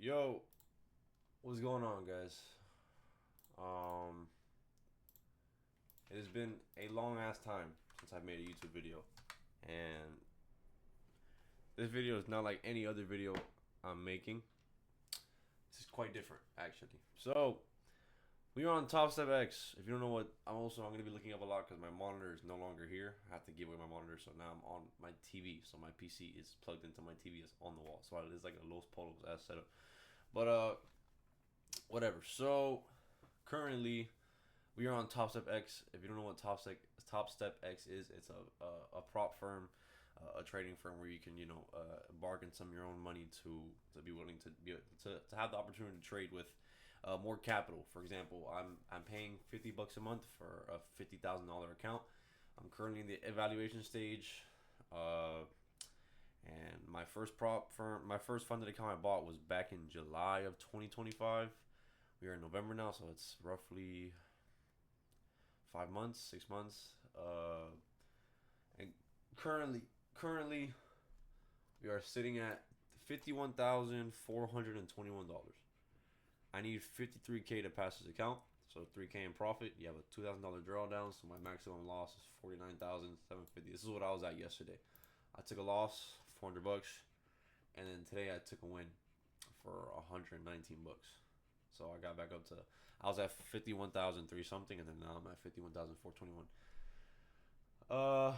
Yo, what's going on, guys? Um, it has been a long ass time since I've made a YouTube video, and this video is not like any other video I'm making. This is quite different, actually. So we are on Top Step X. If you don't know what, I'm gonna be looking up a lot because my monitor is no longer here. I have to give away my monitor, so now I'm on my TV. So my PC is plugged into my TV. It's on the wall, so it is like a Los Polos ass setup. But whatever. So currently we are on Top Step X. If you don't know what Top Step X is, it's a prop firm, a trading firm where you can bargain some of your own money to be willing to have the opportunity to trade with more capital. For example, I'm paying $50 a month for a $50,000 account. I'm currently in the evaluation stage. And my first funded account I bought was back in July of 2025. We are in November now, so it's roughly 5 months, 6 months. And currently, we are sitting at $51,421. I need 53K to pass this account, so 3K in profit. You have a $2,000 drawdown, so my maximum loss is 49,750. This is what I was at yesterday. I took a loss, $400, and then today I took a win for $119. So I got back up to, I was at 51,003 something, and then now I'm at 51,421. Uh,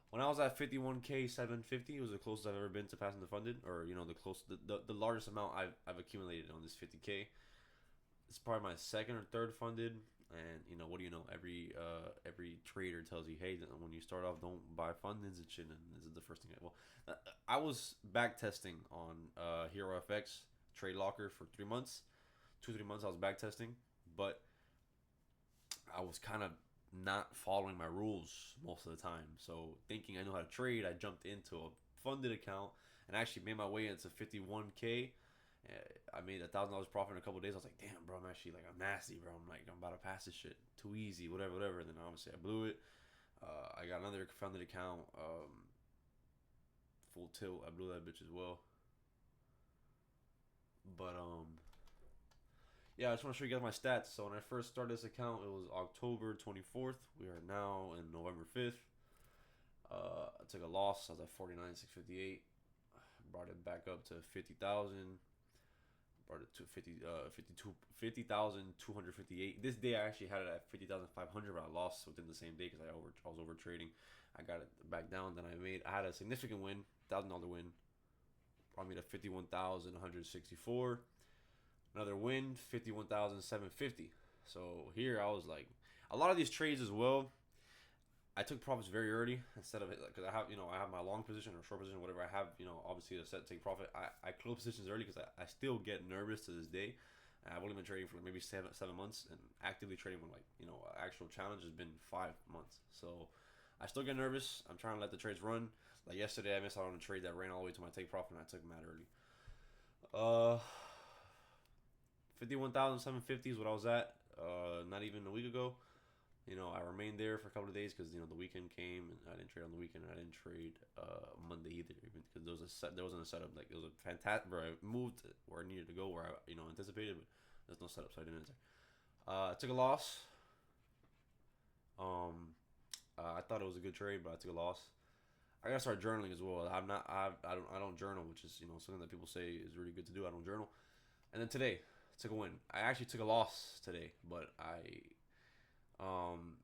when I was at 51K 750, it was the closest I've ever been to passing the funded, or the largest amount I've accumulated on this 50K. It's probably my second or third funded, and what do you know? Every trader tells you, hey, when you start off, don't buy fundings and shit. And this is the first thing. I was back testing on Hero FX Trade Locker for 3 months, 2 3 months. I was back testing, but I was kind of not following my rules most of the time. So thinking I know how to trade, I jumped into a funded account and actually made my way into 51K. I made $1,000 profit in a couple of days. I was like, damn, bro, I'm nasty, bro. I'm about to pass this shit. Too easy, whatever. And then obviously I blew it. I got another funded account, full tilt. I blew that bitch as well. But yeah, I just want to show you guys my stats. So when I first started this account, it was October 24th. We are now in November 5th. I took a loss. I was at 49,658. Brought it back up to 50,000. Brought it to 50,258. This day I actually had it at 50,500, but I lost within the same day because I was over trading. I got it back down. Then I had a significant win, $1,000 win. Brought me to 51,164. Another win, 51,750. So here I was like, a lot of these trades as well. I took profits very early instead of it because I have my long position or short position, whatever I have. Obviously to set take profit. I close positions early because I still get nervous to this day. I've only been trading for maybe seven months, and actively trading when actual challenge has been 5 months. So I still get nervous. I'm trying to let the trades run. Like yesterday, I missed out on a trade that ran all the way to my take profit, and I took mad early. Uh, 51,750 is what I was at. Not even a week ago. I remained there for a couple of days because the weekend came and I didn't trade on the weekend. And I didn't trade Monday either, even because there wasn't a setup. Like it was a fantastic. Where I moved where I needed to go, where I anticipated, but there's no setup, so I didn't enter. I took a loss. I thought it was a good trade, but I took a loss. I gotta start journaling as well. I'm not. I don't journal, which is something that people say is really good to do. I don't journal. And then today, I took a win. I actually took a loss today, but um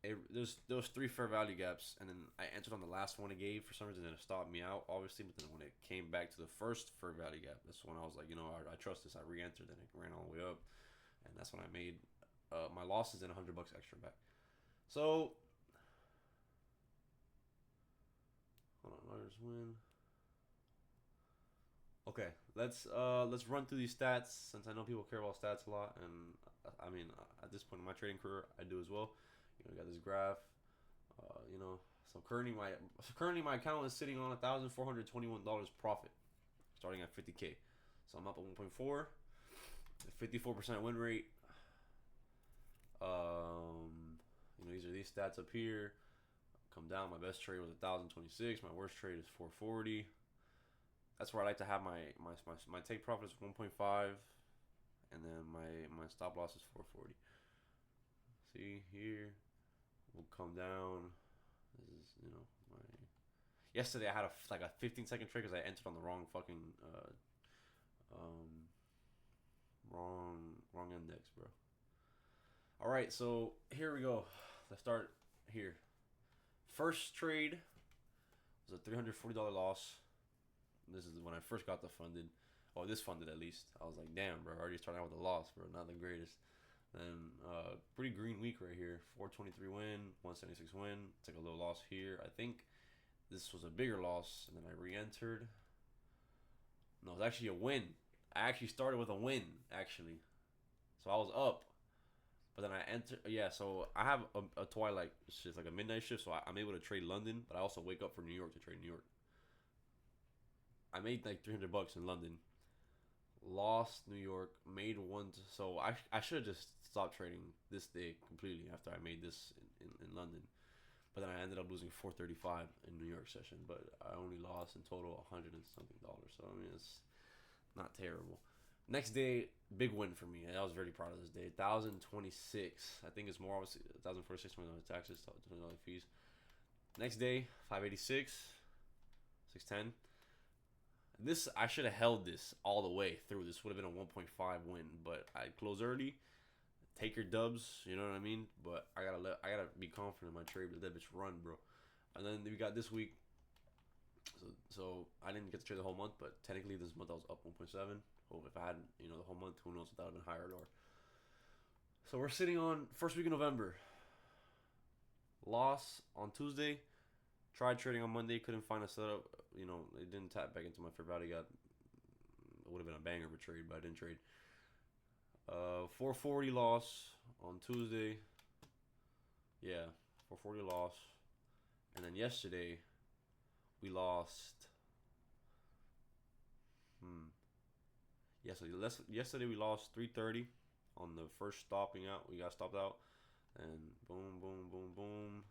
there was three fair value gaps, and then I entered on the last one it gave for some reason, and it stopped me out, obviously. But then when it came back to the first fair value gap, that's when I was like, I trust this. I re-entered, and it ran all the way up, and that's when I made my losses and $100 extra back. So hold on, Riders win. Okay, let's run through these stats since I know people care about stats a lot, and I mean at this point in my trading career I do as well. I got this graph. So currently my account is sitting on $1,421 profit, starting at 50K. So I'm up at 1.4, 54% win rate. These are these stats up here. Come down. My best trade was 1,026. My worst trade is 440. That's where I like to have my take profit is 1.5, and then my stop loss is 440. See here, we'll come down. This is my. Yesterday I had like a 15-second trade because I entered on the wrong fucking um wrong index, bro. All right, so here we go. Let's start here. First trade was a $340 loss. This is when I first got the funded. Oh, this funded at least. I was like, damn, bro. Already starting out with a loss, bro. Not the greatest. Then pretty green week right here. 423 win, 176 win. Took a little loss here. I think this was a bigger loss, and then I re-entered. No, it was actually a win. I actually started with a win, actually. So I was up. But then I enter, yeah. So I have a twilight shift, like a midnight shift. So I'm able to trade London, but I also wake up for New York to trade New York. I made like $300 in London, lost New York, made one. So I should have just stopped trading this day completely after I made this in London. But then I ended up losing 435 in New York session. But I only lost in total $100 and something. So I mean, it's not terrible. Next day, big win for me. I was very proud of this day. 1,026. I think it's more obviously 1,046 $20 taxes, $20 fees. Next day, 586, 610. This I should have held this all the way through. This would have been a 1.5 win, but I close early. Take your dubs, you know what I mean. But I gotta be confident in my trade. Let that bitch run, bro. And then we got this week. So I didn't get to trade the whole month, but technically this month I was up 1.7. Oh, if I had the whole month, who knows if that would have been higher or lower. So we're sitting on first week of November. Loss on Tuesday. Tried trading on Monday, couldn't find a setup. It didn't tap back into my fair value. It would have been a banger of a trade, but I didn't trade. 440 loss on Tuesday. Yeah, 440 loss. And then yesterday, we lost. Yeah, so yesterday we lost 330 on the first stopping out. We got stopped out. And boom, boom, boom, boom.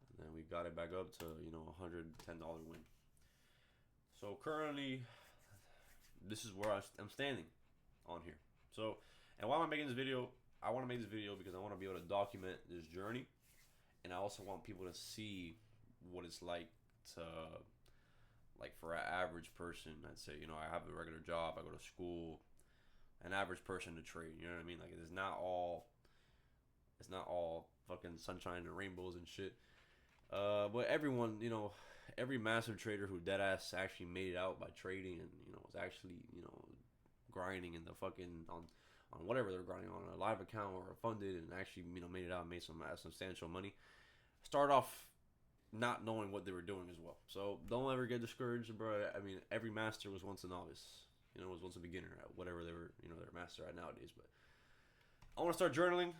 And then we got it back up to, $110 win. So currently, this is where I'm standing on here. So, and why am I making this video? I want to make this video because I want to be able to document this journey. And I also want people to see what it's like to, like for an average person, I'd say, I have a regular job, I go to school, an average person to trade, you know what I mean? Like it's not all fucking sunshine and rainbows and shit. But everyone, every massive trader who deadass actually made it out by trading and, was actually, grinding in the fucking, on whatever they're grinding on, a live account or a funded, and actually, made it out and made some substantial money. Start off not knowing what they were doing as well. So don't ever get discouraged, bro. I mean, every master was once a novice. Was once a beginner at whatever they were, they're a master at nowadays. But I want to start journaling.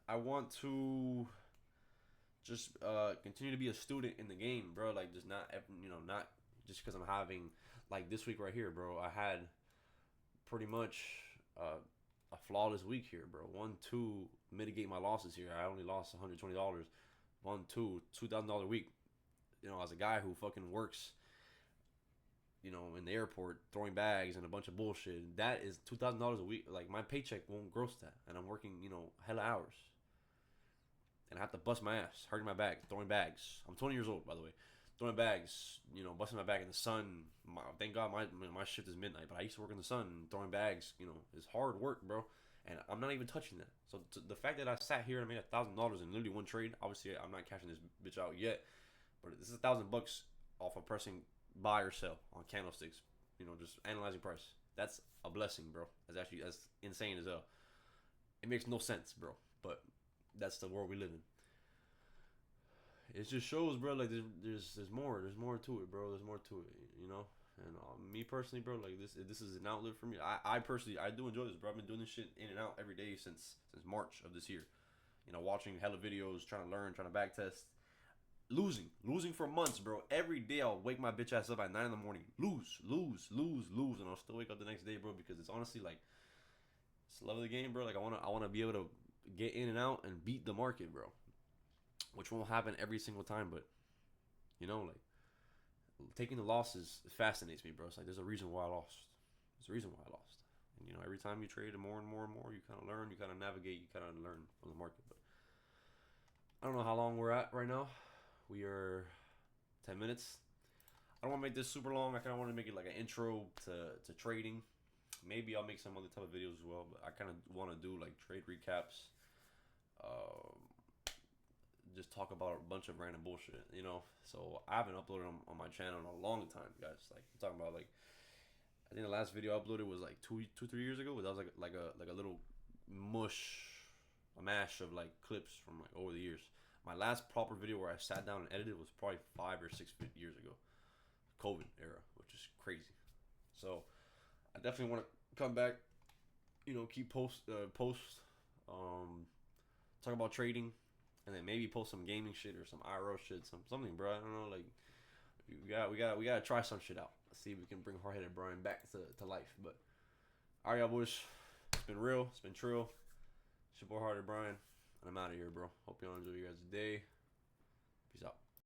I want to just continue to be a student in the game, bro. Like, just not just because I'm having, like this week right here, bro. I had pretty much a flawless week here, bro. 1, 2, mitigate my losses here. I only lost $120. 1, 2, $2,000 week. As a guy who fucking works, in the airport throwing bags and a bunch of bullshit, that is $2,000 a week. Like my paycheck won't gross that, and I'm working, hella hours, and I have to bust my ass, hurting my back, throwing bags. I'm 20 years old, by the way, throwing bags, busting my back in the sun. Thank God my shift is midnight, but I used to work in the sun, throwing bags. It's hard work, bro. And I'm not even touching that. So the fact that I sat here and made $1,000 in literally one trade, obviously I'm not cashing this bitch out yet, but this is $1,000 off of pressing buy or sell on candlesticks. Just analyzing price. That's a blessing, bro. That's insane as hell. It makes no sense, bro. But that's the world we live in. It just shows, bro. Like there's more. There's more to it, bro. There's more to it. And me personally, bro, like this is an outlet for me. I personally, I do enjoy this, bro. I've been doing this shit in and out every day since March of this year. Watching hella videos, trying to learn, trying to back test. Losing for months, bro. Every day I'll wake my bitch ass up at 9 in the morning. Lose. And I'll still wake up the next day, bro, because it's honestly like, it's the love of the game, bro. Like I wanna be able to get in and out and beat the market, bro. Which won't happen every single time, but taking the losses fascinates me, bro. It's like there's a reason why I lost. There's a reason why I lost. And you know, every time you trade more and more and more, you kind of learn, you kind of navigate, you kind of learn from the market. But I don't know how long we're at right now. We are 10 minutes. I don't want to make this super long. I kind of want to make it like an intro to trading. Maybe I'll make some other type of videos as well. But I kind of want to do like trade recaps. Um, just talk about a bunch of random bullshit, you know. So I haven't uploaded on my channel in a long time, guys. Like I'm talking about like I think the last video I uploaded was like 3 years ago. That was like a little a mash of like clips from like over the years. My last proper video where I sat down and edited was probably 5 or 6 years ago, COVID era, which is crazy. So I definitely want to come back, you know, keep talk about trading, and then maybe post some gaming shit or some IRL shit, something, bro. I don't know, like we gotta try some shit out. Let's see if we can bring hard headed Brian back to life. But all right, y'all boys, it's been real, it's been trill. It's your boy Hard Headed Brian, and I'm out of here, bro. Hope y'all enjoy your guys' day. Peace out.